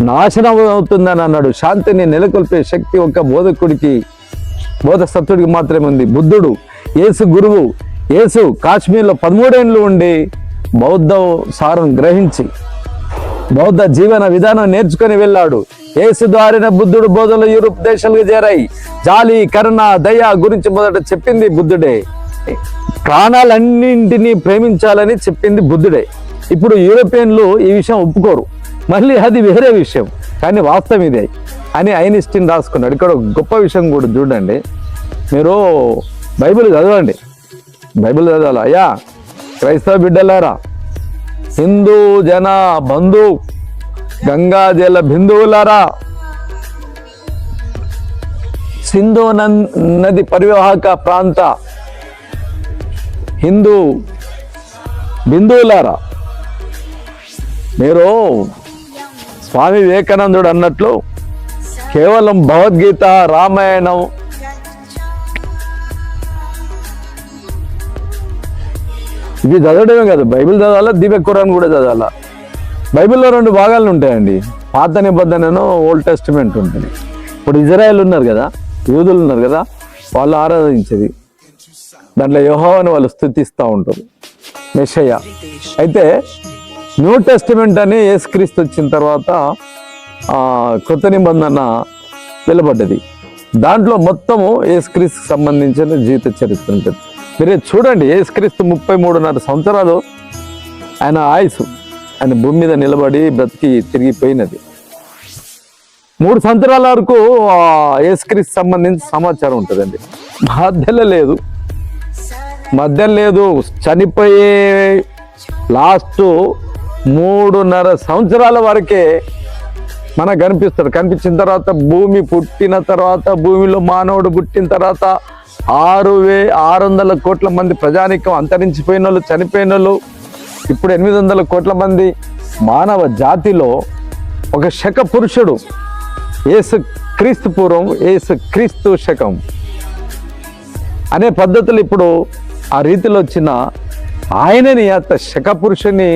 నాశనం అవుతుందని అన్నాడు. శాంతిని నెలకొల్పే శక్తి ఒక బోధకుడికి, బోధసత్వుడికి మాత్రమే ఉంది. బుద్ధుడు, యేసు గురువు, యేసు కాశ్మీర్లో 13 ఏళ్ళు ఉండి బౌద్ధ సారం గ్రహించి బౌద్ధ జీవన విధానం నేర్చుకొని వెళ్ళాడు. యేసు ద్వారాన బుద్ధుడు బోధనలు యూరోప్ దేశాలకు చేరాయి. జాలి, కరుణ, దయ గురించి మొదట చెప్పింది బుద్ధుడే. ప్రాణాలన్నింటినీ ప్రేమించాలని చెప్పింది బుద్ధుడే. ఇప్పుడు యూరోపియన్లు ఈ విషయం ఒప్పుకోరు, మళ్ళీ అది వేరే విషయం, కానీ వాస్తవం ఇదే అని ఐన్స్టీన్ రాసుకున్నాడు. ఇక్కడ గొప్ప విషయం కూడా చూడండి, మీరు బైబిల్ చదవండి, బైబిల్ చదవాలి. అయ్యా క్రైస్తవ బిడ్డలారా, హిందూ జన బంధు గంగాజల బిందువులారా, సింధు నది పరివాహక ప్రాంత హిందూ బిందువులారా, మీరు స్వామి వివేకానందుడు అన్నట్లు కేవలం భగవద్గీత, రామాయణం, ఇవి చదవడమే కాదు, బైబిల్ చదవాలా, దివ్య ఖురాన్ కూడా చదవాలా. బైబిల్లో 2 భాగాలు ఉంటాయండి, పాత నిబంధనను, ఓల్డ్ టెస్టిమెంట్ ఉంటుంది. ఇప్పుడు ఇజ్రాయెల్ ఉన్నారు కదా, యూదులు ఉన్నారు కదా, వాళ్ళు ఆరాధించేది దాంట్లో యెహోవాను వాళ్ళు స్తుతిస్తూ ఉంటారు, మెస్సయ్య. అయితే న్యూ టెస్టిమెంట్ అని యేసుక్రీస్తు వచ్చిన తర్వాత కొత్త నిబంధన వెలువడ్డది. దాంట్లో మొత్తము యేసుక్రీస్తుకు సంబంధించిన జీవిత చరిత్ర ఉంటుంది. మీరే చూడండి, యేసుక్రీస్తు 33.5 సంవత్సరాలు ఆయన ఆయుసు, ఆయన భూమి మీద నిలబడి బ్రతికి తిరిగిపోయినది. 3 సంవత్సరాల వరకు యేసుక్రీస్తు సంబంధించిన సమాచారం ఉంటుందండి. మధ్యలో లేదు, చనిపోయే లాస్ట్ 3.5 సంవత్సరాల వరకే మనకు కనిపిస్తాడు. కనిపించిన తర్వాత భూమి పుట్టిన తర్వాత, భూమిలో మానవుడు పుట్టిన తర్వాత 600 కోట్ల మంది ప్రజానీకం అంతరించిపోయిన వాళ్ళు, చనిపోయిన వాళ్ళు, ఇప్పుడు 800 కోట్ల మంది మానవ జాతిలో ఒక శక పురుషుడు, యేసు క్రీస్తు పూర్వం, యేసు క్రీస్తు శకం అనే పద్ధతులు ఇప్పుడు ఆ రీతిలో వచ్చిన ఆయనని, అంత శక పురుషుని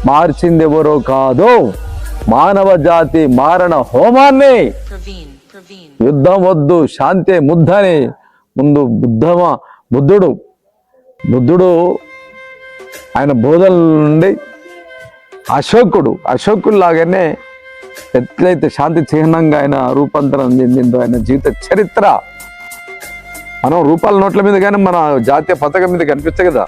మార్చింది ఎవరో కాదో, మానవ జాతి మారణ హోమాన్ని, యుద్ధం వద్దు శాంతి ముద్దని ముందు బుద్ధుడు ఆయన బోధల నుండి అశోకుడు లాగానే ఎట్లయితే శాంతి చిహ్నంగా ఆయన రూపాంతరం చెందిందో ఆయన జీవిత చరిత్ర మనం రూపాల నోట్ల మీద కానీ మన జాతీయ పతాకం మీద కనిపిస్తాయి కదా,